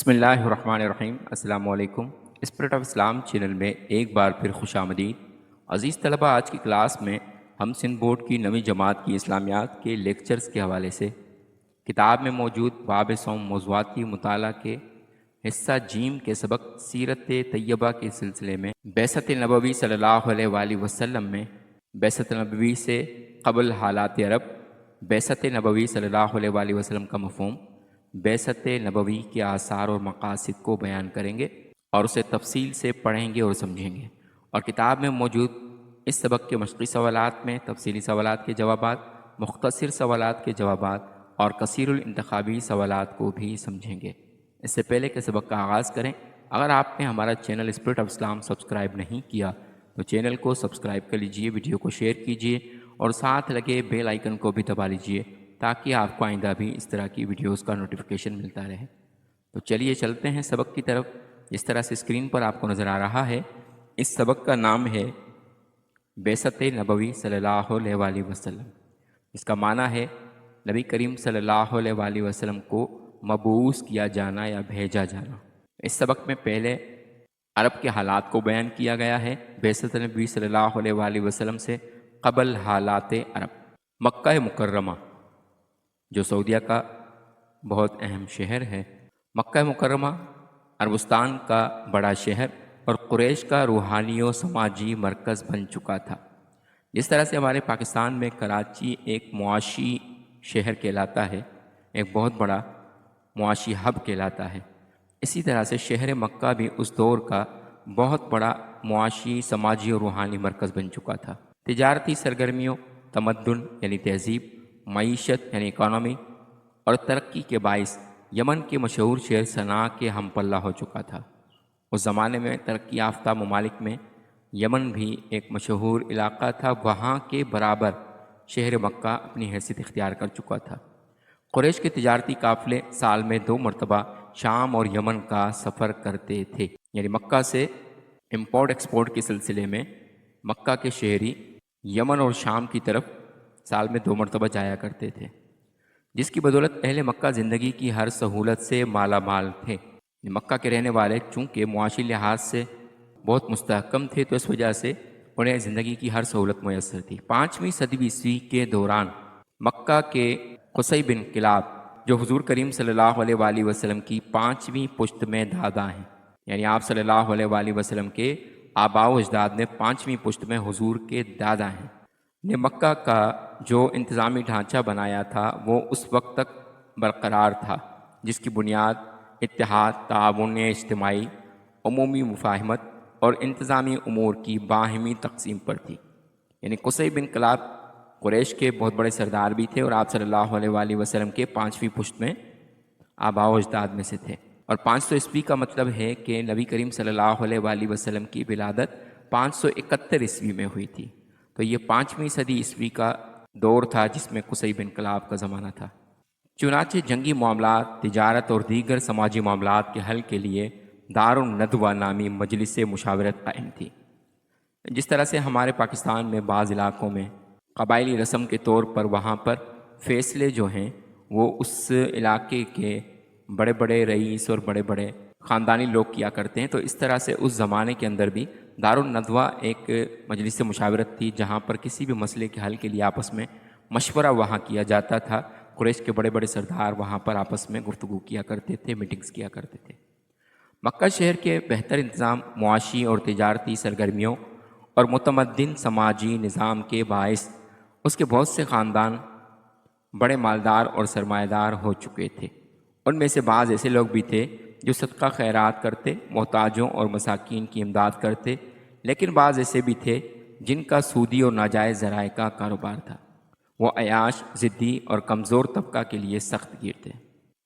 بسم اللہ الرحمن الرحیم۔ السلام علیکم۔ اسپرٹ آف اسلام چینل میں ایک بار پھر خوش آمدید۔ عزیز طلبہ، آج کی کلاس میں ہم سندھ بورڈ کی نویں جماعت کی اسلامیات کے لیکچرز کے حوالے سے کتاب میں موجود باب صوم موضوعاتی مطالعہ کے حصہ جیم کے سبق سیرت طیبہ کے سلسلے میں بعثت نبوی صلی اللہ علیہ وآلہ وسلم میں بعثت نبوی سے قبل حالات عرب، بعثت نبوی صلی اللہ علیہ وآلہ وسلم کا مفہوم، بعثت نبوی کے آثار اور مقاصد کو بیان کریں گے اور اسے تفصیل سے پڑھیں گے اور سمجھیں گے۔ اور کتاب میں موجود اس سبق کے مشقی سوالات میں تفصیلی سوالات کے جوابات، مختصر سوالات کے جوابات اور کثیر الانتخابی سوالات کو بھی سمجھیں گے۔ اس سے پہلے کہ سبق کا آغاز کریں، اگر آپ نے ہمارا channel spirit of Islam subscribe نہیں کیا تو چینل کو سبسکرائب کر لیجئے، ویڈیو کو شیئر کیجئے اور ساتھ لگے بیل آئیکن کو بھی دبا لیجئے تاکہ آپ کو آئندہ بھی اس طرح کی ویڈیوز کا نوٹیفیکیشن ملتا رہے۔ تو چلیے چلتے ہیں سبق کی طرف۔ جس طرح سے اسکرین پر آپ کو نظر آ رہا ہے، اس سبق کا نام ہے بعثت نبوی صلی اللہ علیہ وآلہ وسلم، اس کا معنی ہے نبی کریم صلی اللہ علیہ وآلہ وسلم کو مبعوث کیا جانا یا بھیجا جانا۔ اس سبق میں پہلے عرب کے حالات کو بیان کیا گیا ہے، بعثت نبی صلی اللہ علیہ وآلہ وسلم سے قبل حالات عرب۔ مکہ مکرمہ جو سعودیہ کا بہت اہم شہر ہے، مکہ مکرمہ عربستان کا بڑا شہر اور قریش کا روحانی و سماجی مرکز بن چکا تھا۔ جس طرح سے ہمارے پاکستان میں کراچی ایک معاشی شہر کہلاتا ہے، ایک بہت بڑا معاشی ہب کہلاتا ہے، اسی طرح سے شہر مکہ بھی اس دور کا بہت بڑا معاشی، سماجی اور روحانی مرکز بن چکا تھا۔ تجارتی سرگرمیوں، تمدن یعنی تہذیب، معیشت یعنی اکانومی اور ترقی کے باعث یمن کے مشہور شہر صنعاء کے ہم پلہ ہو چکا تھا۔ اس زمانے میں ترقی یافتہ ممالک میں یمن بھی ایک مشہور علاقہ تھا، وہاں کے برابر شہر مکہ اپنی حیثیت اختیار کر چکا تھا۔ قریش کے تجارتی قافلے سال میں 2 مرتبہ شام اور یمن کا سفر کرتے تھے، یعنی مکہ سے امپورٹ ایکسپورٹ کے سلسلے میں مکہ کے شہری یمن اور شام کی طرف سال میں 2 مرتبہ جایا کرتے تھے، جس کی بدولت اہل مکہ زندگی کی ہر سہولت سے مالا مال تھے۔ مکہ کے رہنے والے چونکہ معاشی لحاظ سے بہت مستحکم تھے تو اس وجہ سے انہیں زندگی کی ہر سہولت میسر تھی۔ 5ویں صدی عیسوی کے دوران مکہ کے قصی بن کلاب جو حضور کریم صلی اللہ علیہ وآلہ وسلم کی 5ویں پشت میں دادا ہیں، یعنی آپ صلی اللہ علیہ وآلہ وسلم کے آباء و اجداد میں 5ویں پشت میں حضور کے دادا ہیں، نے مکہ کا جو انتظامی ڈھانچہ بنایا تھا وہ اس وقت تک برقرار تھا، جس کی بنیاد اتحاد، تعاون اجتماعی، عمومی مفاہمت اور انتظامی امور کی باہمی تقسیم پر تھی۔ یعنی قصی بن کلاب قریش کے بہت بڑے سردار بھی تھے اور آپ صلی اللہ علیہ وآلہ وسلم کے 5ویں پشت میں آباء و اجداد میں سے تھے۔ اور 500 عیسوی کا مطلب ہے کہ نبی کریم صلی اللہ علیہ وآلہ وسلم کی ولادت 571 عیسوی میں ہوئی تھی، تو یہ 5ویں صدی عیسوی کا دور تھا جس میں قصی بن کلاب کا زمانہ تھا۔ چنانچہ جنگی معاملات، تجارت اور دیگر سماجی معاملات کے حل کے لیے دار الندوہ نامی مجلس مشاورت قائم تھی۔ جس طرح سے ہمارے پاکستان میں بعض علاقوں میں قبائلی رسم کے طور پر وہاں پر فیصلے جو ہیں وہ اس علاقے کے بڑے بڑے رئیس اور بڑے بڑے خاندانی لوگ کیا کرتے ہیں، تو اس طرح سے اس زمانے کے اندر بھی دار الندوہ ایک مجلس مشاورت تھی جہاں پر کسی بھی مسئلے کے حل کے لیے آپس میں مشورہ وہاں کیا جاتا تھا۔ قریش کے بڑے بڑے سردار وہاں پر آپس میں گفتگو کیا کرتے تھے، میٹنگز کیا کرتے تھے۔ مکہ شہر کے بہتر انتظام، معاشی اور تجارتی سرگرمیوں اور متمدن سماجی نظام کے باعث اس کے بہت سے خاندان بڑے مالدار اور سرمایہ دار ہو چکے تھے۔ ان میں سے بعض ایسے لوگ بھی تھے جو صدقہ خیرات کرتے، محتاجوں اور مساکین کی امداد کرتے، لیکن بعض ایسے بھی تھے جن کا سودی اور ناجائز ذرائع کا کاروبار تھا۔ وہ عیاش، ضدی اور کمزور طبقہ کے لیے سخت گیر تھے۔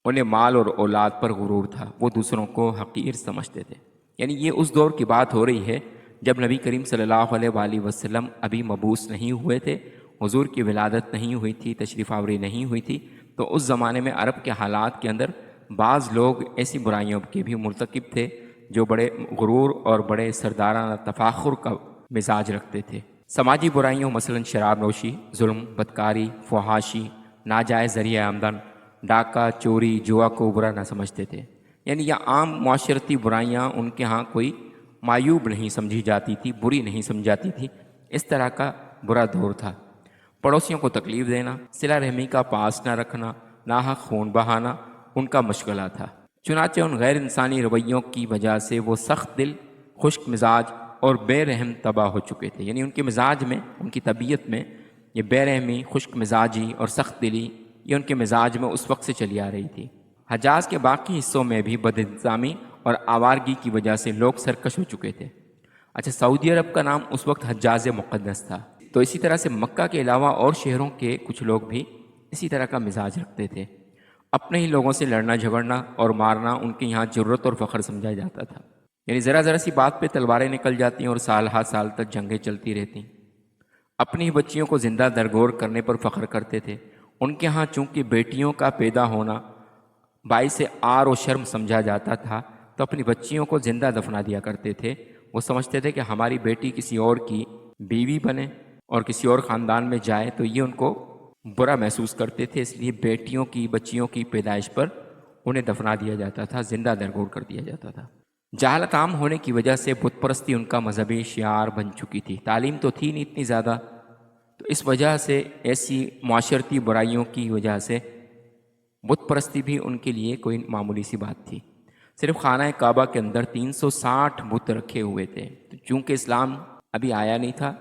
انہیں مال اور اولاد پر غرور تھا، وہ دوسروں کو حقیر سمجھتے تھے۔ یعنی یہ اس دور کی بات ہو رہی ہے جب نبی کریم صلی اللہ علیہ وآلہ وسلم ابھی مبعوث نہیں ہوئے تھے، حضور کی ولادت نہیں ہوئی تھی، تشریف آوری نہیں ہوئی تھی۔ تو اس زمانے میں عرب کے حالات کے اندر بعض لوگ ایسی برائیوں کے بھی مرتکب تھے جو بڑے غرور اور بڑے سردارانہ تفاخر کا مزاج رکھتے تھے۔ سماجی برائیوں مثلاً شراب نوشی، ظلم، بدکاری، فحاشی، ناجائز ذریعہ آمدن، ڈاکہ، چوری، جوا کو برا نہ سمجھتے تھے۔ یعنی یہ عام معاشرتی برائیاں ان کے ہاں کوئی معیوب نہیں سمجھی جاتی تھی، بری نہیں سمجھی جاتی تھی۔ اس طرح کا برا دور تھا۔ پڑوسیوں کو تکلیف دینا، صلہ رحمی کا پاس نہ رکھنا، ناحق خون بہانا ان کا مشغلہ تھا۔ چنانچہ ان غیر انسانی رویوں کی وجہ سے وہ سخت دل، خشک مزاج اور بے رحم تباہ ہو چکے تھے۔ یعنی ان کے مزاج میں، ان کی طبیعت میں یہ بے رحمی، خشک مزاجی اور سخت دلی یہ ان کے مزاج میں اس وقت سے چلی آ رہی تھی۔ حجاز کے باقی حصوں میں بھی بد انتظامی اور آوارگی کی وجہ سے لوگ سرکش ہو چکے تھے۔ اچھا، سعودی عرب کا نام اس وقت حجاز مقدس تھا۔ تو اسی طرح سے مکہ کے علاوہ اور شہروں کے کچھ لوگ بھی اسی طرح کا مزاج رکھتے تھے۔ اپنے ہی لوگوں سے لڑنا جھگڑنا اور مارنا ان کے یہاں جرت اور فخر سمجھا جاتا تھا۔ یعنی ذرا ذرا سی بات پہ تلواریں نکل جاتی ہیں اور سال ہا سال تک جنگیں چلتی رہتی۔ اپنی ہی بچیوں کو زندہ درگور کرنے پر فخر کرتے تھے۔ ان کے ہاں چونکہ بیٹیوں کا پیدا ہونا باعث عار و شرم سمجھا جاتا تھا، تو اپنی بچیوں کو زندہ دفنا دیا کرتے تھے۔ وہ سمجھتے تھے کہ ہماری بیٹی کسی اور کی بیوی بنے اور کسی اور خاندان میں جائے تو یہ ان کو برا محسوس کرتے تھے، اس لیے بیٹیوں کی، بچیوں کی پیدائش پر انہیں دفنا دیا جاتا تھا، زندہ درگور کر دیا جاتا تھا۔ جہالت عام ہونے کی وجہ سے بت پرستی ان کا مذہبی شعار بن چکی تھی۔ تعلیم تو تھی نہیں اتنی زیادہ، تو اس وجہ سے ایسی معاشرتی برائیوں کی وجہ سے بت پرستی بھی ان کے لیے کوئی معمولی سی بات تھی۔ صرف خانہ کعبہ کے اندر 360 بت رکھے ہوئے تھے۔ تو چونکہ اسلام ابھی آیا نہیں تھا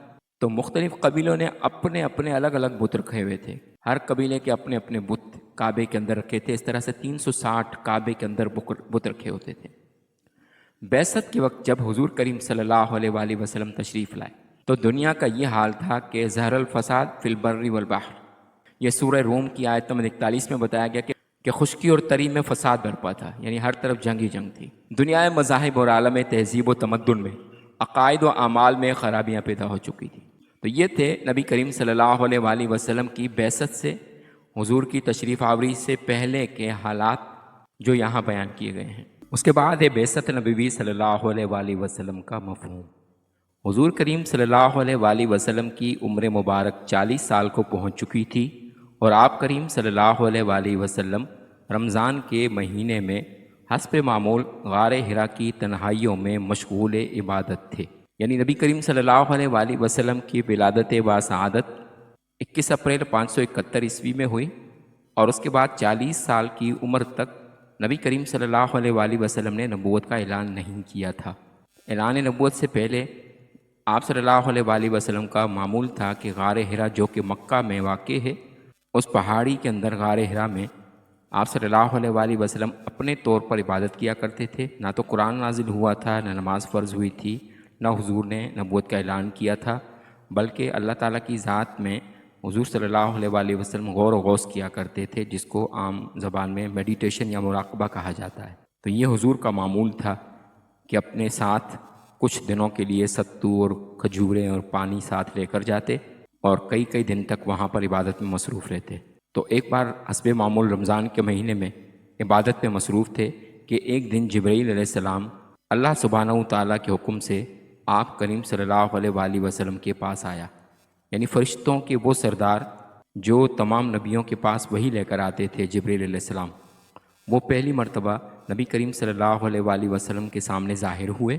تو مختلف قبیلوں نے اپنے اپنے الگ الگ بت رکھے ہوئے تھے۔ ہر قبیلے کے اپنے اپنے بت کعبے کے اندر رکھے تھے۔ اس طرح سے 360 کعبے کے اندر بت رکھے ہوتے تھے۔ بعثت کے وقت جب حضور کریم صلی اللہ علیہ وآلہ وسلم تشریف لائے تو دنیا کا یہ حال تھا کہ ظہر الفساد فی البر والبحر، یہ سورہ روم کی آیت نمبر 41 میں بتایا گیا کہ خشکی اور تری میں فساد برپا تھا، یعنی ہر طرف جنگ ہی جنگ تھی۔ دنیا مذاہب اور عالم تہذیب و تمدن میں، عقائد و اعمال میں خرابیاں پیدا ہو چکی تھیں۔ تو یہ تھے نبی کریم صلی اللہ علیہ وآلہ وسلم کی بعثت سے، حضور کی تشریف آوری سے پہلے کے حالات جو یہاں بیان کیے گئے ہیں۔ اس کے بعد ہے بعثت نبوی صلی اللہ علیہ وآلہ وسلم کا مفہوم۔ حضور کریم صلی اللہ علیہ وآلہ وسلم کی عمر مبارک 40 سال کو پہنچ چکی تھی، اور آپ کریم صلی اللہ علیہ وآلہ وسلم رمضان کے مہینے میں حسب معمول غار حرا کی تنہائیوں میں مشغول عبادت تھے۔ یعنی نبی کریم صلی اللہ علیہ وآلہ وسلم کی ولادت باسعادت 21 اپریل 571 عیسوی میں ہوئی، اور اس کے بعد 40 سال کی عمر تک نبی کریم صلی اللہ علیہ وآلہ وسلم نے نبوت کا اعلان نہیں کیا تھا۔ اعلان نبوت سے پہلے آپ صلی اللہ علیہ وآلہ وسلم کا معمول تھا کہ غار حرا جو کہ مکہ میں واقع ہے، اس پہاڑی کے اندر غار حرا میں آپ صلی اللہ علیہ وآلہ وسلم اپنے طور پر عبادت کیا کرتے تھے۔ نہ تو قرآن نازل ہوا تھا، نہ نماز فرض ہوئی تھی، نہ حضور نے نبوت کا اعلان کیا تھا، بلکہ اللہ تعالیٰ کی ذات میں حضور صلی اللہ علیہ وآلہ وسلم غور و غوص کیا کرتے تھے، جس کو عام زبان میں میڈیٹیشن یا مراقبہ کہا جاتا ہے۔ تو یہ حضور کا معمول تھا کہ اپنے ساتھ کچھ دنوں کے لیے ستو اور کھجوریں اور پانی ساتھ لے کر جاتے اور کئی کئی دن تک وہاں پر عبادت میں مصروف رہتے۔ تو ایک بار حسب معمول رمضان کے مہینے میں عبادت میں مصروف تھے کہ ایک دن جبرائیل علیہ السلام اللہ سبحانہ و تعالیٰ کے حکم سے آپ کریم صلی اللہ علیہ وآلہ وسلم کے پاس آیا۔ یعنی فرشتوں کے وہ سردار جو تمام نبیوں کے پاس وہی لے کر آتے تھے، جبرائیل علیہ السلام، وہ پہلی مرتبہ نبی کریم صلی اللہ علیہ وآلہ وسلم کے سامنے ظاہر ہوئے،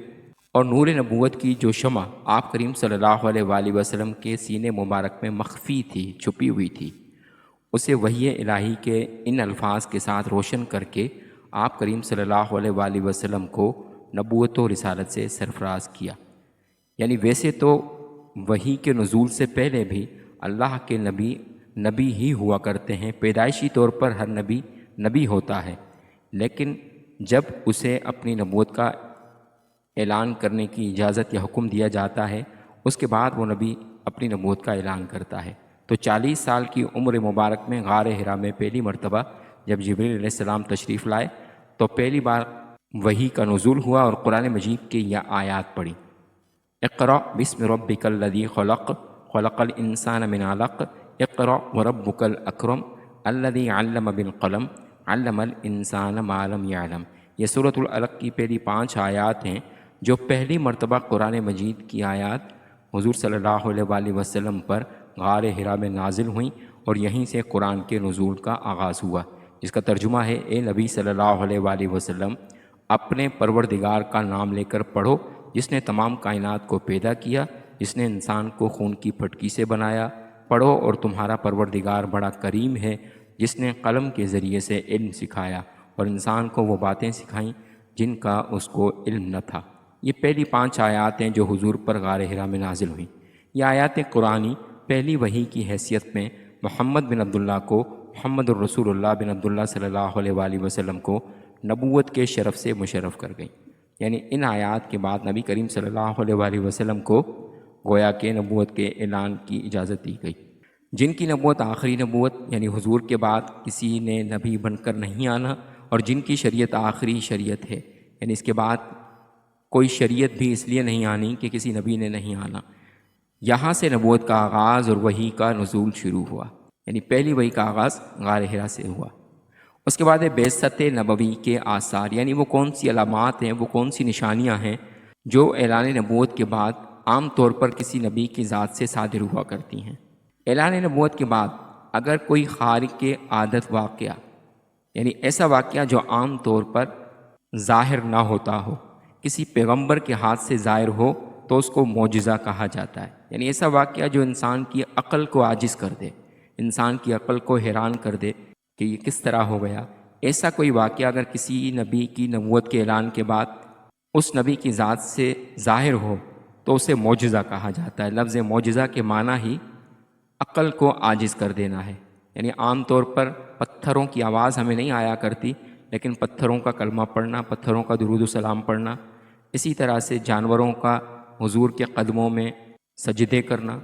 اور نور نبوت کی جو شمع آپ کریم صلی اللہ علیہ وآلہ وسلم کے سینے مبارک میں مخفی تھی، چھپی ہوئی تھی، اسے وحی الہی کے ان الفاظ کے ساتھ روشن کر کے آپ کریم صلی اللہ علیہ وآلہ وسلم کو نبوت و رسالت سے سرفراز کیا۔ یعنی ویسے تو وحی کے نزول سے پہلے بھی اللہ کے نبی ہی ہوا کرتے ہیں، پیدائشی طور پر ہر نبی ہوتا ہے، لیکن جب اسے اپنی نبوت کا اعلان کرنے کی اجازت یا حکم دیا جاتا ہے، اس کے بعد وہ نبی اپنی نبوت کا اعلان کرتا ہے۔ تو 40 سال کی عمر مبارک میں غار حرا میں پہلی مرتبہ جب جبرائیل علیہ السلام تشریف لائے تو پہلی بار وحی کا نزول ہوا اور قرآن مجید کی یہ آیات پڑھی: اقرأ بسم ربک الذی خلق خلق الانسان من علق اقرأ وربک الاکرم الذی علم بالقلم علم الانسان ما لم یعلم۔ یہ سورۃ العلق کی پہلی 5 آیات ہیں جو پہلی مرتبہ قرآن مجید کی آیات حضور صلی اللہ علیہ وآلہ وسلم پر غار حرا میں نازل ہوئیں، اور یہیں سے قرآن کے نزول کا آغاز ہوا، جس کا ترجمہ ہے: اے نبی صلی اللہ علیہ وآلہ وسلم، اپنے پروردگار کا نام لے کر پڑھو جس نے تمام کائنات کو پیدا کیا، جس نے انسان کو خون کی پھٹکی سے بنایا۔ پڑھو اور تمہارا پروردگار بڑا کریم ہے جس نے قلم کے ذریعے سے علم سکھایا اور انسان کو وہ باتیں سکھائیں جن کا اس کو علم نہ تھا۔ یہ پہلی 5 آیات ہیں جو حضور پر غار حرا میں نازل ہوئیں۔ یہ آیات قرآنی پہلی وحی کی حیثیت میں محمد بن عبداللہ کو، محمد الرسول اللہ بن عبداللہ صلی اللہ علیہ وآلہ وسلم کو نبوت کے شرف سے مشرف کر گئیں۔ یعنی ان آیات کے بعد نبی کریم صلی اللہ علیہ وآلہ وسلم کو گویا کہ نبوت کے اعلان کی اجازت دی گئی۔ جن کی نبوت آخری نبوت یعنی حضور کے بعد کسی نے نبی بن کر نہیں آنا، اور جن کی شریعت آخری شریعت ہے، یعنی اس کے بعد کوئی شریعت بھی اس لیے نہیں آنی کہ کسی نبی نے نہیں آنا، یہاں سے نبوت کا آغاز اور وحی کا نزول شروع ہوا۔ یعنی پہلی وحی کا آغاز غار حرا سے ہوا۔ اس کے بعد بعثت نبوی کے آثار، یعنی وہ کون سی علامات ہیں، وہ کون سی نشانیاں ہیں جو اعلان نبوت کے بعد عام طور پر کسی نبی کی ذات سے صادر ہوا کرتی ہیں۔ اعلان نبوت کے بعد اگر کوئی خارق عادت واقعہ، یعنی ایسا واقعہ جو عام طور پر ظاہر نہ ہوتا ہو، کسی پیغمبر کے ہاتھ سے ظاہر ہو تو اس کو معجزہ کہا جاتا ہے۔ یعنی ایسا واقعہ جو انسان کی عقل کو عاجز کر دے، انسان کی عقل کو حیران کر دے کہ یہ کس طرح ہو گیا، ایسا کوئی واقعہ اگر کسی نبی کی نبوت کے اعلان کے بعد اس نبی کی ذات سے ظاہر ہو تو اسے معجزہ کہا جاتا ہے۔ لفظ معجزہ کے معنی ہی عقل کو عاجز کر دینا ہے۔ یعنی عام طور پر پتھروں کی آواز ہمیں نہیں آیا کرتی، لیکن پتھروں کا کلمہ پڑھنا، پتھروں کا درود و سلام پڑھنا، اسی طرح سے جانوروں کا حضور کے قدموں میں سجدے کرنا،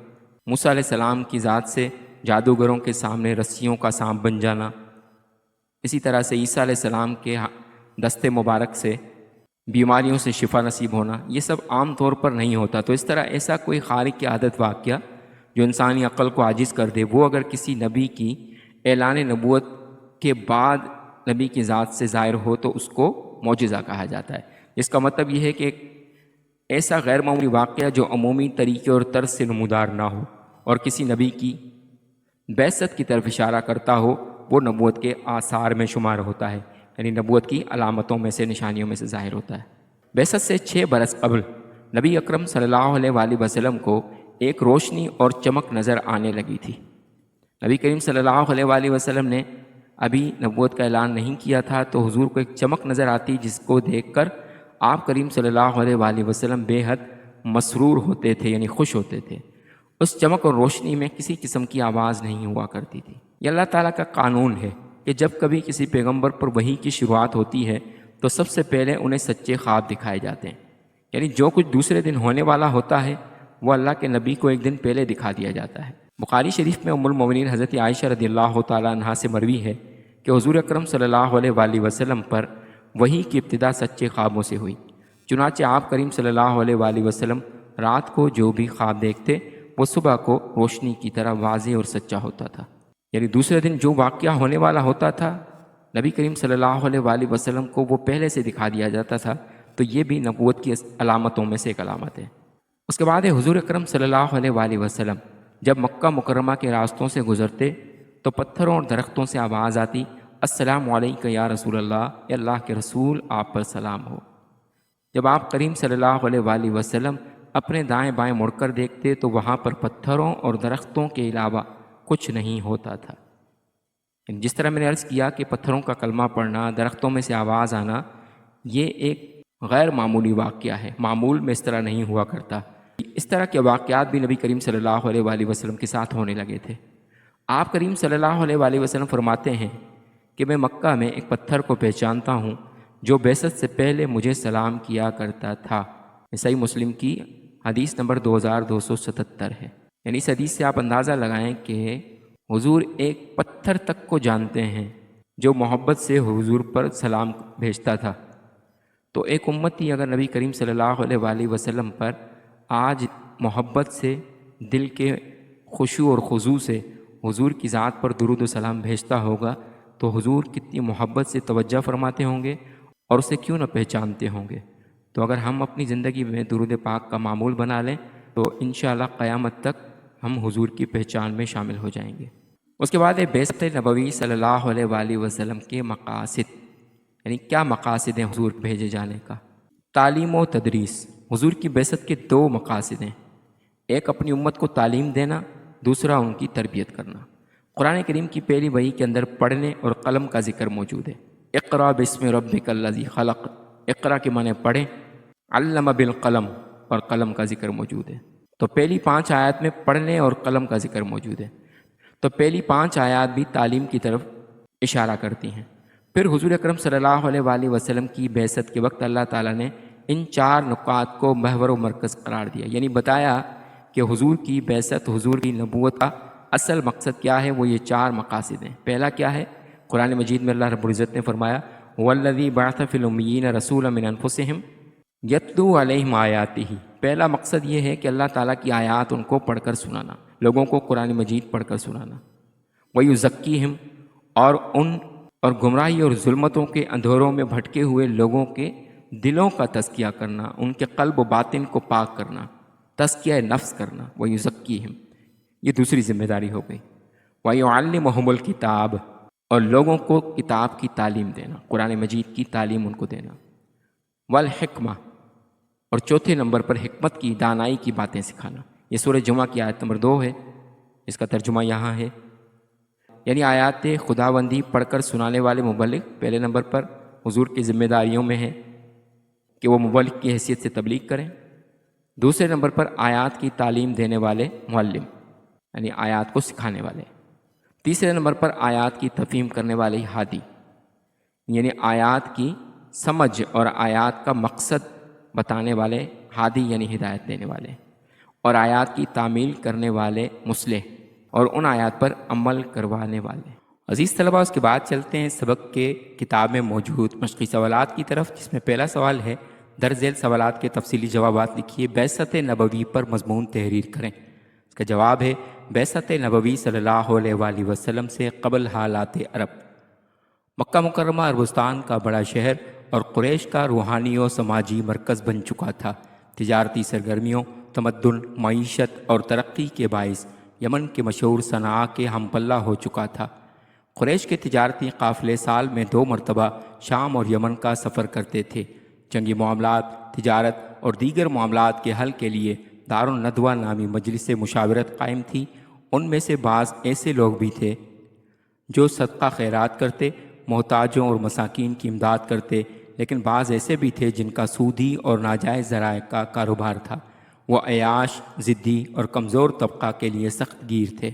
موسیٰ علیہ السلام کی ذات سے جادوگروں کے سامنے رسیوں کا سانپ بن جانا، اسی طرح سے عیسیٰ علیہ السلام کے دست مبارک سے بیماریوں سے شفا نصیب ہونا، یہ سب عام طور پر نہیں ہوتا۔ تو اس طرح ایسا کوئی خارق کی عادت واقعہ جو انسانی عقل کو عاجز کر دے، وہ اگر کسی نبی کی اعلان نبوت کے بعد نبی کی ذات سے ظاہر ہو تو اس کو معجزہ کہا جاتا ہے۔ اس کا مطلب یہ ہے کہ ایک ایسا غیر معمولی واقعہ جو عمومی طریقے اور طرز سے نمودار نہ ہو اور کسی نبی کی بعثت کی طرف اشارہ کرتا ہو، وہ نبوت کے آثار میں شمار ہوتا ہے، یعنی نبوت کی علامتوں میں سے، نشانیوں میں سے ظاہر ہوتا ہے۔ بعثت سے 6 برس قبل نبی اکرم صلی اللہ علیہ وآلہ وسلم کو ایک روشنی اور چمک نظر آنے لگی تھی۔ نبی کریم صلی اللہ علیہ وآلہ وسلم نے ابھی نبوت کا اعلان نہیں کیا تھا تو حضور کو ایک چمک نظر آتی جس کو دیکھ کر آپ کریم صلی اللہ علیہ وآلہ وسلم بے حد مسرور ہوتے تھے، یعنی خوش ہوتے تھے۔ اس چمک اور روشنی میں کسی قسم کی آواز نہیں ہوا کرتی تھی۔ یہ اللہ تعالیٰ کا قانون ہے کہ جب کبھی کسی پیغمبر پر وحی کی شروعات ہوتی ہے تو سب سے پہلے انہیں سچے خواب دکھائے جاتے ہیں، یعنی جو کچھ دوسرے دن ہونے والا ہوتا ہے وہ اللہ کے نبی کو ایک دن پہلے دکھا دیا جاتا ہے۔ بخاری شریف میں ام المومنین حضرت عائشہ رضی اللہ تعالیٰ عنہا سے مروی ہے کہ حضور اکرم صلی اللہ علیہ وآلہ وسلم پر وحی کی ابتدا سچے خوابوں سے ہوئی۔ چنانچہ آپ کریم صلی اللہ علیہ وآلہ وسلم رات کو جو بھی خواب دیکھتے وہ صبح کو روشنی کی طرح واضح اور سچا ہوتا تھا۔ یعنی دوسرے دن جو واقعہ ہونے والا ہوتا تھا نبی کریم صلی اللہ علیہ وآلہ وسلم کو وہ پہلے سے دکھا دیا جاتا تھا۔ تو یہ بھی نبوت کی علامتوں میں سے ایک علامت ہے۔ اس کے بعد حضور اکرم صلی اللہ علیہ وآلہ وسلم جب مکہ مکرمہ کے راستوں سے گزرتے تو پتھروں اور درختوں سے آواز آتی، السلام علیکم یا رسول اللہ، اے اللہ کے رسول آپ پر سلام ہو۔ جب آپ کریم صلی اللہ علیہ وآلہ وسلم اپنے دائیں بائیں مڑ کر دیکھتے تو وہاں پر پتھروں اور درختوں کے علاوہ کچھ نہیں ہوتا تھا۔ جس طرح میں نے عرض کیا کہ پتھروں کا کلمہ پڑھنا، درختوں میں سے آواز آنا، یہ ایک غیر معمولی واقعہ ہے، معمول میں اس طرح نہیں ہوا کرتا۔ اس طرح کے واقعات بھی نبی کریم صلی اللہ علیہ وآلہ وسلم کے ساتھ ہونے لگے تھے۔ آپ کریم صلی اللہ علیہ وآلہ وسلم فرماتے ہیں کہ میں مکہ میں ایک پتھر کو پہچانتا ہوں جو بعثت سے پہلے مجھے سلام کیا کرتا تھا۔ صحیح مسلم کی حدیث نمبر 2277 ہے۔ یعنی اس حدیث سے آپ اندازہ لگائیں کہ حضور ایک پتھر تک کو جانتے ہیں جو محبت سے حضور پر سلام بھیجتا تھا۔ تو ایک امتی اگر نبی کریم صلی اللہ علیہ وآلہ وسلم پر آج محبت سے، دل کے خشوع اور خضوع سے حضور کی ذات پر درود و سلام بھیجتا ہوگا تو حضور کتنی محبت سے توجہ فرماتے ہوں گے اور اسے کیوں نہ پہچانتے ہوں گے۔ تو اگر ہم اپنی زندگی میں درود پاک کا معمول بنا لیں تو انشاءاللہ قیامت تک ہم حضور کی پہچان میں شامل ہو جائیں گے۔ اس کے بعد بعثت نبوی صلی اللہ علیہ وآلہ وسلم کے مقاصد، یعنی کیا مقاصد ہیں حضور بھیجے جانے کا؟ تعلیم و تدریس، حضور کی بعثت کے دو مقاصد ہیں، ایک اپنی امت کو تعلیم دینا، دوسرا ان کی تربیت کرنا۔ قرآن کریم کی پہلی وحی کے اندر پڑھنے اور قلم کا ذکر موجود ہے۔ اقرا بسم ربک الذی خلق، اقرا کے معنی پڑھیں، علم بالقلم، اور قلم کا ذکر موجود ہے۔ تو پہلی 5 آیات میں پڑھنے اور قلم کا ذکر موجود ہے، تو پہلی 5 آیات بھی تعلیم کی طرف اشارہ کرتی ہیں۔ پھر حضور اکرم صلی اللہ علیہ وآلہ وسلم کی بعثت کے وقت اللہ تعالیٰ نے ان 4 نکات کو محور و مرکز قرار دیا، یعنی بتایا کہ حضور کی بعثت، حضور کی نبوت کا اصل مقصد کیا ہے، وہ یہ 4 مقاصد ہیں۔ پہلا کیا ہے؟ قرآن مجید میں اللہ رب العزت نے فرمایا وَالَّذِي بَعَثَ فِي الْأُمِّيِّينَ رَسُولًا مِّنْ أَنفُسِهِمْ يَتْلُو عَلَيْهِمْ آيَاتِهِ۔ پہلا مقصد یہ ہے کہ اللہ تعالیٰ کی آیات ان کو پڑھ کر سنانا، لوگوں کو قرآن مجید پڑھ کر سنانا۔ وَيُزَكِّيهِمْ، اور گمراہی اور ظلمتوں کے اندھیروں میں بھٹکے ہوئے لوگوں کے دلوں کا تزکیہ کرنا، ان کے قلب و باطن کو پاک کرنا، تزکیہ نفس کرنا۔ وَيُزَكِّيهِمْ، یہ دوسری ذمہ داری ہو گئی۔ وَيُعَلِّمُهُمُ الْكِتَابَ، اور لوگوں کو کتاب کی تعلیم دینا، قرآن مجید کی تعلیم ان کو دینا۔ والحکمہ، اور چوتھے نمبر پر حکمت کی، دانائی کی باتیں سکھانا۔ یہ سورہ جمعہ کی آیت نمبر 2 ہے، اس کا ترجمہ یہاں ہے، یعنی آیات خداوندی پڑھ کر سنانے والے مبلغ پہلے نمبر پر حضور کی ذمہ داریوں میں ہے کہ وہ مبلغ کی حیثیت سے تبلیغ کریں۔ دوسرے نمبر پر آیات کی تعلیم دینے والے معلم، یعنی آیات کو سکھانے والے۔ تیسرے نمبر پر آیات کی تفہیم کرنے والے ہادی، یعنی آیات کی سمجھ اور آیات کا مقصد بتانے والے، ہادی یعنی ہدایت دینے والے، اور آیات کی تعمیل کرنے والے مصلح، اور ان آیات پر عمل کروانے والے۔ عزیز طلباء، اس کے بعد چلتے ہیں سبق کے کتاب میں موجود مشقی سوالات کی طرف، جس میں پہلا سوال ہے درج ذیل سوالات کے تفصیلی جوابات لکھیے، بعثت نبوی پر مضمون تحریر کریں۔ اس کا جواب ہے بعثت نبوی صلی اللہ علیہ وآلہ وسلم سے قبل حالات عرب۔ مکہ مکرمہ عربستان کا بڑا شہر اور قریش کا روحانی و سماجی مرکز بن چکا تھا۔ تجارتی سرگرمیوں، تمدن، معیشت اور ترقی کے باعث یمن کے مشہور صنعاء کے ہم پلہ ہو چکا تھا۔ قریش کے تجارتی قافلے سال میں 2 مرتبہ شام اور یمن کا سفر کرتے تھے۔ جنگی معاملات، تجارت اور دیگر معاملات کے حل کے لیے دار الندوہ نامی مجلس مشاورت قائم تھی۔ ان میں سے بعض ایسے لوگ بھی تھے جو صدقہ خیرات کرتے، محتاجوں اور مساکین کی امداد کرتے، لیکن بعض ایسے بھی تھے جن کا سودی اور ناجائز ذرائع کا کاروبار تھا۔ وہ عیاش، ضدی اور کمزور طبقہ کے لیے سخت گیر تھے۔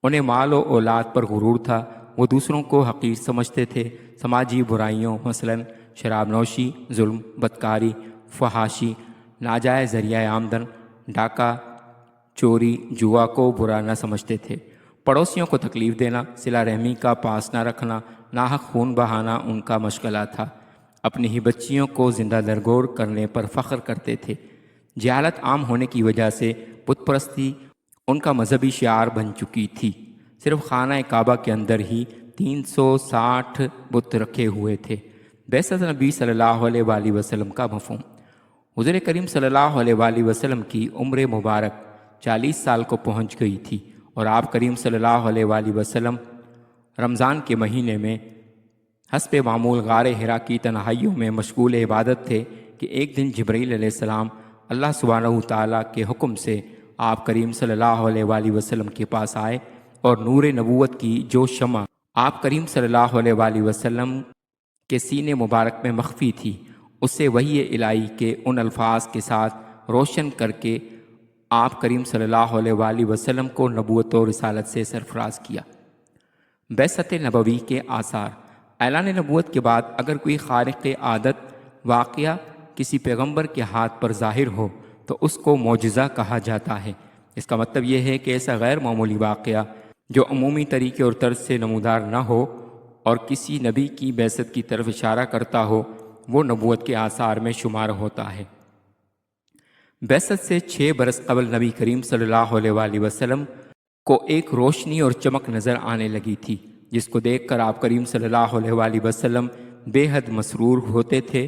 انہیں مال و اولاد پر غرور تھا، وہ دوسروں کو حقیر سمجھتے تھے۔ سماجی برائیوں مثلاً شراب نوشی، ظلم، بدکاری، فحاشی، ناجائز ذریعہ آمدن، ڈاکہ، چوری، جوا کو برا نہ سمجھتے تھے۔ پڑوسیوں کو تکلیف دینا، صلہ رحمی کا پاس نہ رکھنا، ناحق خون بہانا ان کا مشغلہ تھا۔ اپنی ہی بچیوں کو زندہ درگور کرنے پر فخر کرتے تھے۔ جہالت عام ہونے کی وجہ سے بت پرستی ان کا مذہبی شعار بن چکی تھی۔ صرف خانہ کعبہ کے اندر ہی 360 بت رکھے ہوئے تھے۔ بعثت نبی صلی اللہ علیہ وآلہ وسلم کا مفہوم۔ حضور کریم صلی اللہ علیہ وآلہ وسلم کی عمر مبارک 40 سال کو پہنچ گئی تھی، اور آپ کریم صلی اللہ علیہ وآلہ وسلم رمضان کے مہینے میں حسب معمول غار حرا کی تنہائیوں میں مشغول عبادت تھے کہ ایک دن جبرائیل علیہ السلام اللہ سبحانہ تعالیٰ کے حکم سے آپ کریم صلی اللہ علیہ وآلہ وسلم کے پاس آئے، اور نور نبوت کی جو شمع آپ کریم صلی اللہ علیہ وآلہ وسلم کے سینے مبارک میں مخفی تھی، اسے وحی الہی کے ان الفاظ کے ساتھ روشن کر کے آپ کریم صلی اللہ علیہ وآلہ وسلم کو نبوت و رسالت سے سرفراز کیا۔ بعثت نبوی کے آثار۔ اعلان نبوت کے بعد اگر کوئی خارق عادت واقعہ کسی پیغمبر کے ہاتھ پر ظاہر ہو تو اس کو معجزہ کہا جاتا ہے۔ اس کا مطلب یہ ہے کہ ایسا غیر معمولی واقعہ جو عمومی طریقے اور طرز سے نمودار نہ ہو اور کسی نبی کی بعثت کی طرف اشارہ کرتا ہو، وہ نبوت کے آثار میں شمار ہوتا ہے۔ بعثت سے 6 برس قبل نبی کریم صلی اللہ علیہ وآلہ وسلم کو ایک روشنی اور چمک نظر آنے لگی تھی، جس کو دیکھ کر آپ کریم صلی اللہ علیہ وآلہ وسلم بے حد مسرور ہوتے تھے۔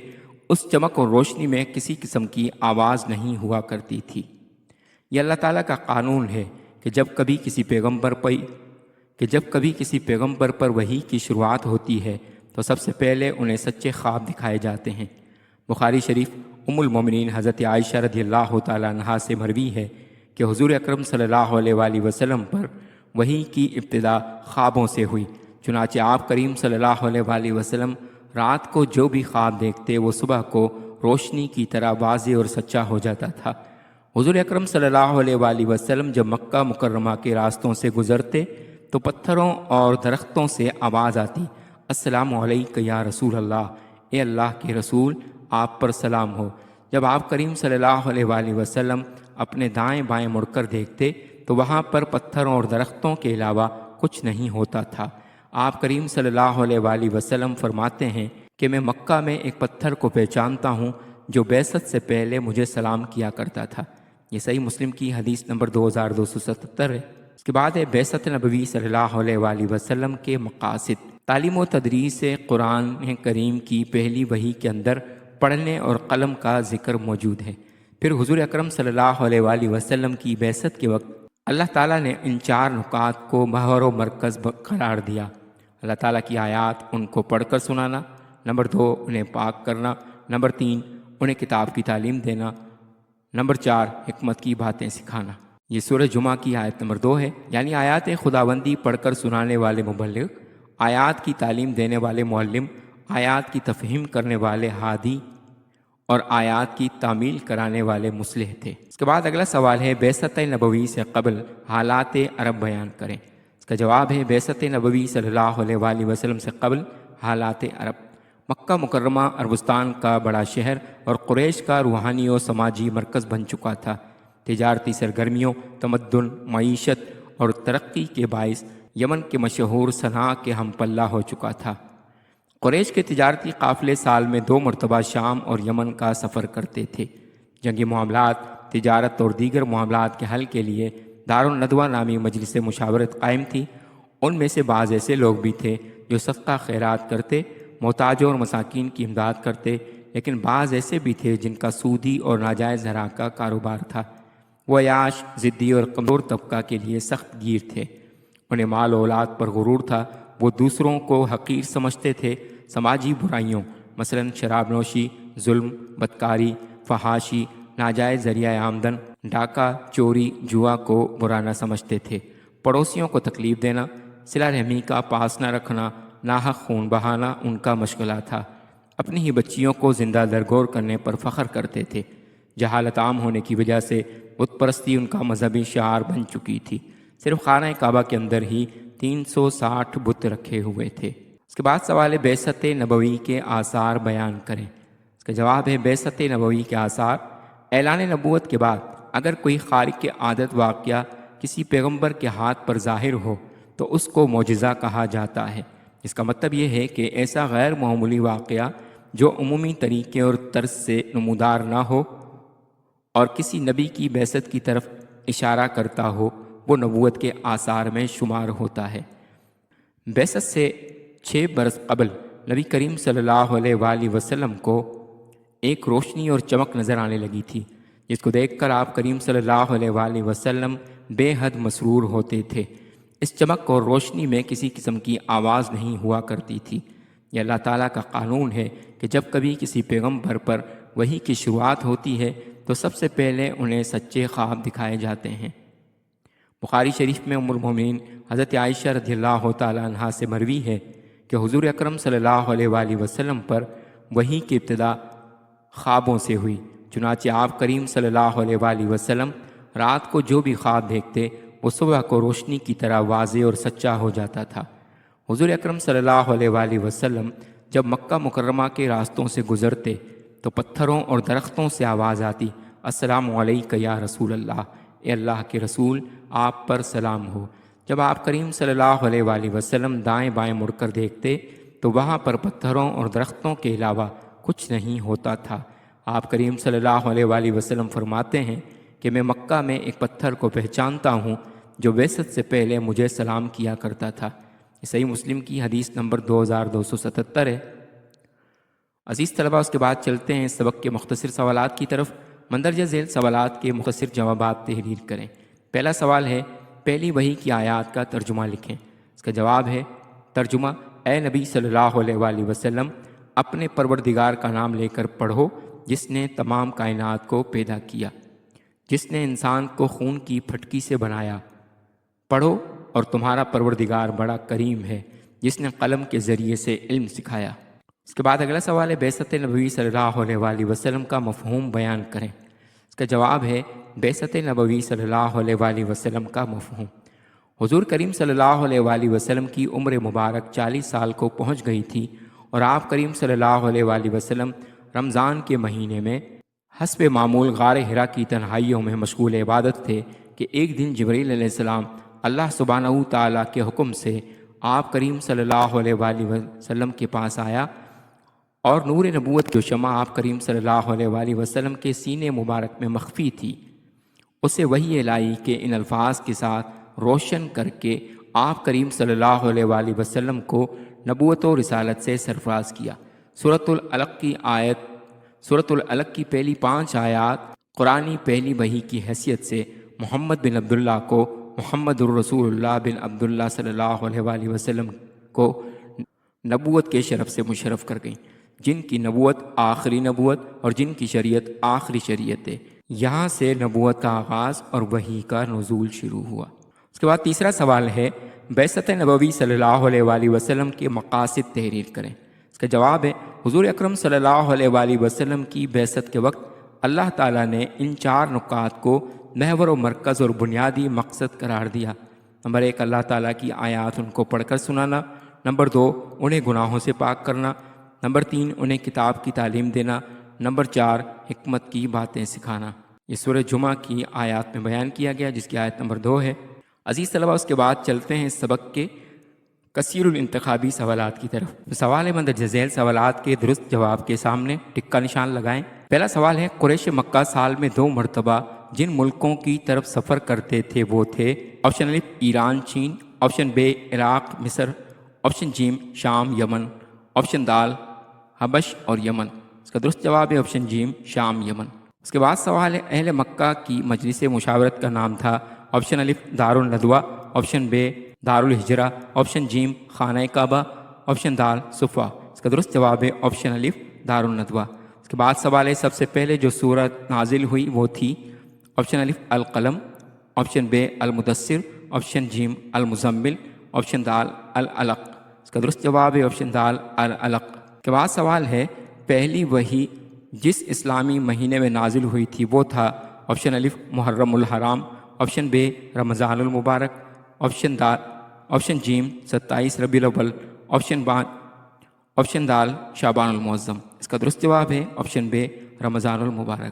اس چمک اور روشنی میں کسی قسم کی آواز نہیں ہوا کرتی تھی۔ یہ اللہ تعالیٰ کا قانون ہے کہ جب کبھی کسی پیغمبر پر وحی کی شروعات ہوتی ہے تو سب سے پہلے انہیں سچے خواب دکھائے جاتے ہیں۔ بخاری شریف ام المومنین حضرت عائشہ رضی اللہ تعالیٰ عنہا سے مروی ہے کہ حضور اکرم صلی اللہ علیہ وآلہ وسلم پر وحی کی ابتدا خوابوں سے ہوئی، چنانچہ آپ کریم صلی اللہ علیہ وآلہ وسلم رات کو جو بھی خواب دیکھتے وہ صبح کو روشنی کی طرح واضح اور سچا ہو جاتا تھا۔ حضور اکرم صلی اللہ علیہ وآلہ وسلم جب مکہ مکرمہ کے راستوں سے گزرتے تو پتھروں اور درختوں سے آواز آتی، السلام علیکم یا رسول اللہ، اے اللہ کے رسول آپ پر سلام ہو۔ جب آپ کریم صلی اللہ علیہ وآلہ وسلم اپنے دائیں بائیں مڑ کر دیکھتے تو وہاں پر پتھروں اور درختوں کے علاوہ کچھ نہیں ہوتا تھا۔ آپ کریم صلی اللہ علیہ وآلہ وسلم فرماتے ہیں کہ میں مکہ میں ایک پتھر کو پہچانتا ہوں جو بعثت سے پہلے مجھے سلام کیا کرتا تھا۔ یہ صحیح مسلم کی حدیث نمبر 2277 ہے۔ اس کے بعد ہے بعثت نبوی صلی اللہ علیہ وآلہ وسلم کے مقاصد۔ تعلیم و تدریس قرآن کریم کی پہلی وحی کے اندر پڑھنے اور قلم کا ذکر موجود ہے۔ پھر حضور اکرم صلی اللہ علیہ وآلہ وسلم کی بعثت کے وقت اللہ تعالیٰ نے ان 4 نکات کو محور و مرکز قرار دیا۔ اللہ تعالیٰ کی آیات ان کو پڑھ کر سنانا، نمبر 2 انہیں پاک کرنا، نمبر 3 انہیں کتاب کی تعلیم دینا، نمبر 4 حکمت کی باتیں سکھانا۔ یہ سورہ جمعہ کی آیت نمبر 2 ہے، یعنی آیات خداوندی پڑھ کر سنانے والے مبلغ، آیات کی تعلیم دینے والے معلم، آیات کی تفہیم کرنے والے ہادی اور آیات کی تعمیل کرانے والے مصلح تھے۔ اس کے بعد اگلا سوال ہے بعثت نبوی سے قبل حالات عرب بیان کریں۔ اس کا جواب ہے بعثت نبوی صلی اللہ علیہ وآلہ وسلم سے قبل حالات عرب۔ مکہ مکرمہ عربستان کا بڑا شہر اور قریش کا روحانی و سماجی مرکز بن چکا تھا۔ تجارتی سرگرمیوں، تمدن، معیشت اور ترقی کے باعث یمن کے مشہور صنعاء کے ہم پلہ ہو چکا تھا۔ قریش کے تجارتی قافلے سال میں 2 مرتبہ شام اور یمن کا سفر کرتے تھے۔ جنگی معاملات، تجارت اور دیگر معاملات کے حل کے لیے دارالندوہ نامی مجلس مشاورت قائم تھی۔ ان میں سے بعض ایسے لوگ بھی تھے جو صدقہ خیرات کرتے، محتاجوں اور مساکین کی امداد کرتے، لیکن بعض ایسے بھی تھے جن کا سودی اور ناجائز زرع کا کاروبار تھا۔ وہ عیاش، ضدی اور کمزور طبقہ کے لیے سخت گیر تھے۔ انہیں مال و اولاد پر غرور تھا، وہ دوسروں کو حقیر سمجھتے تھے۔ سماجی برائیوں مثلا شراب نوشی، ظلم، بدکاری، فحاشی، ناجائز ذریعہ آمدن، ڈاکہ، چوری، جوا کو برا نہ سمجھتے تھے۔ پڑوسیوں کو تکلیف دینا، صلہ رحمی کا پاس نہ رکھنا، ناحق خون بہانا ان کا مشغلہ تھا۔ اپنی ہی بچیوں کو زندہ درگور کرنے پر فخر کرتے تھے۔ جہالت عام ہونے کی وجہ سے بت پرستی ان کا مذہبی شعار بن چکی تھی۔ صرف خانہ کعبہ کے اندر ہی 360 بت رکھے ہوئے تھے۔ اس کے بعد سوال ہے بعثت نبوی کے آثار بیان کریں۔ اس کا جواب ہے بعثت نبوی کے آثار۔ اعلان نبوت کے بعد اگر کوئی خارق عادت واقعہ کسی پیغمبر کے ہاتھ پر ظاہر ہو تو اس کو معجزہ کہا جاتا ہے۔ اس کا مطلب یہ ہے کہ ایسا غیر معمولی واقعہ جو عمومی طریقے اور طرز سے نمودار نہ ہو اور کسی نبی کی بعثت کی طرف اشارہ کرتا ہو، وہ نبوت کے آثار میں شمار ہوتا ہے۔ بعثت سے 6 برس قبل نبی کریم صلی اللہ علیہ وآلہ وسلم کو ایک روشنی اور چمک نظر آنے لگی تھی، جس کو دیکھ کر آپ کریم صلی اللہ علیہ وآلہ وسلم بے حد مسرور ہوتے تھے۔ اس چمک اور روشنی میں کسی قسم کی آواز نہیں ہوا کرتی تھی۔ یہ اللہ تعالیٰ کا قانون ہے کہ جب کبھی کسی پیغمبر پر وحی کی شروعات ہوتی ہے تو سب سے پہلے انہیں سچے خواب دکھائے جاتے ہیں۔ بخاری شریف میں ام المومنین حضرت عائشہ رضی اللہ تعالیٰ عنہا سے مروی ہے کہ حضور اکرم صلی اللہ علیہ وآلہ وسلم پر وحی کی ابتدا خوابوں سے ہوئی، چنانچہ آپ کریم صلی اللہ علیہ وآلہ وسلم رات کو جو بھی خواب دیکھتے وہ صبح کو روشنی کی طرح واضح اور سچا ہو جاتا تھا۔ حضور اکرم صلی اللہ علیہ وآلہ وسلم جب مکہ مکرمہ کے راستوں سے گزرتے تو پتھروں اور درختوں سے آواز آتی، السلام علیکم یا رسول اللہ، اے اللہ کے رسول آپ پر سلام ہو۔ جب آپ کریم صلی اللہ علیہ وآلہ وسلم دائیں بائیں مڑ کر دیکھتے تو وہاں پر پتھروں اور درختوں کے علاوہ کچھ نہیں ہوتا تھا۔ آپ کریم صلی اللہ علیہ وآلہ وسلم فرماتے ہیں کہ میں مکہ میں ایک پتھر کو پہچانتا ہوں جو بعثت سے پہلے مجھے سلام کیا کرتا تھا۔ یہ صحیح مسلم کی حدیث نمبر 2277 ہے۔ عزیز طلبہ، اس کے بعد چلتے ہیں سبق کے مختصر سوالات کی طرف۔ مندرجہ ذیل سوالات کے مختصر جوابات تحریر کریں۔ پہلا سوال ہے، پہلی وحی کی آیات کا ترجمہ لکھیں۔ اس کا جواب ہے، ترجمہ اے نبی صلی اللہ علیہ وآلہ وسلم اپنے پروردگار کا نام لے کر پڑھو جس نے تمام کائنات کو پیدا کیا، جس نے انسان کو خون کی پھٹکی سے بنایا۔ پڑھو اور تمہارا پروردگار بڑا کریم ہے جس نے قلم کے ذریعے سے علم سکھایا۔ اس کے بعد اگلا سوال ہے بعثت نبوی صلی اللہ علیہ وآلہ وسلم کا مفہوم بیان کریں۔ اس کا جواب ہے بعثت نبوی صلی اللہ علیہ وآلہ وسلم کا مفہوم: حضور کریم صلی اللہ علیہ وآلہ وسلم کی عمر مبارک 40 سال کو پہنچ گئی تھی اور آپ کریم صلی اللہ علیہ وآلہ وسلم رمضان کے مہینے میں حسب معمول غار حرا کی تنہائیوں میں مشغول عبادت تھے کہ ایک دن جبرائیل علیہ السلام اللہ سبحانہ تعالیٰ کے حکم سے آپ کریم صلی اللہ علیہ وآلہ وسلم کے پاس آیا اور نور نبوت جو شمع آپ کریم صلی اللہ علیہ وآلہ وسلم کے سینے مبارک میں مخفی تھی اسے وحی الہی کے ان الفاظ کے ساتھ روشن کر کے آپ کریم صلی اللہ علیہ وآلہ وسلم کو نبوت و رسالت سے سرفراز کیا۔ سورۃ العلق کی پہلی 5 آیات قرآنی پہلی وحی کی حیثیت سے محمد بن عبداللہ کو محمد الرسول اللہ بن عبداللہ صلی اللہ علیہ وآلہ وسلم کو نبوت کے شرف سے مشرف کر گئیں، جن کی نبوت آخری نبوت اور جن کی شریعت آخری شریعت ہے۔ یہاں سے نبوت کا آغاز اور وحی کا نزول شروع ہوا۔ اس کے بعد تیسرا سوال ہے بعثت نبوی صلی اللہ علیہ وآلہ وسلم کے مقاصد تحریر کریں۔ اس کا جواب ہے حضور اکرم صلی اللہ علیہ وآلہ وسلم کی بعثت کے وقت اللہ تعالیٰ نے ان 4 نکات کو محور و مرکز اور بنیادی مقصد قرار دیا۔ نمبر 1 اللہ تعالیٰ کی آیات ان کو پڑھ کر سنانا۔ نمبر 2 انہیں گناہوں سے پاک کرنا۔ نمبر 3 انہیں کتاب کی تعلیم دینا۔ نمبر 4 حکمت کی باتیں سکھانا۔ یہ سورہ جمعہ کی آیات میں بیان کیا گیا جس کی آیت نمبر 2 ہے۔ عزیز طلبہ اس کے بعد چلتے ہیں اس سبق کے کثیر الانتخابی سوالات کی طرف۔ سوال مندرجہ ذیل سوالات کے درست جواب کے سامنے ٹک کا نشان لگائیں۔ پہلا سوال ہے قریش مکہ سال میں 2 مرتبہ جن ملکوں کی طرف سفر کرتے تھے وہ تھے: آپشن الف ایران چین، آپشن بے عراق مصر، آپشن جیم شام یمن، آپشن دال حبش اور یمن۔ اس کا درست جواب ہے آپشن جیم شام یمن۔ اس کے بعد سوال ہے اہل مکہ کی مجلس مشاورت کا نام تھا: آپشن الف دار الندوہ، آپشن بے دار الحجرہ، آپشن جیم خانہ کعبہ، آپشن دال صفہ۔ اس کا درست جواب ہے آپشن الف دار الندوہ۔ اس کے بعد سوال ہے سب سے پہلے جو سورت نازل ہوئی وہ تھی: آپشن الف القلم، آپشن بے المدثر، آپشن جیم المزمل، آپشن دال العلق۔ اس کا درست جواب ہے آپشن دال العلق۔ کے بعد سوال ہے پہلی وحی جس اسلامی مہینے میں نازل ہوئی تھی وہ تھا: آپشن الف محرم الحرام، آپشن بے رمضان المبارک، آپشن جیم 27 ربیع الاول، آپشن دال شعبان المعظم۔ اس کا درست جواب ہے آپشن بے رمضان المبارک۔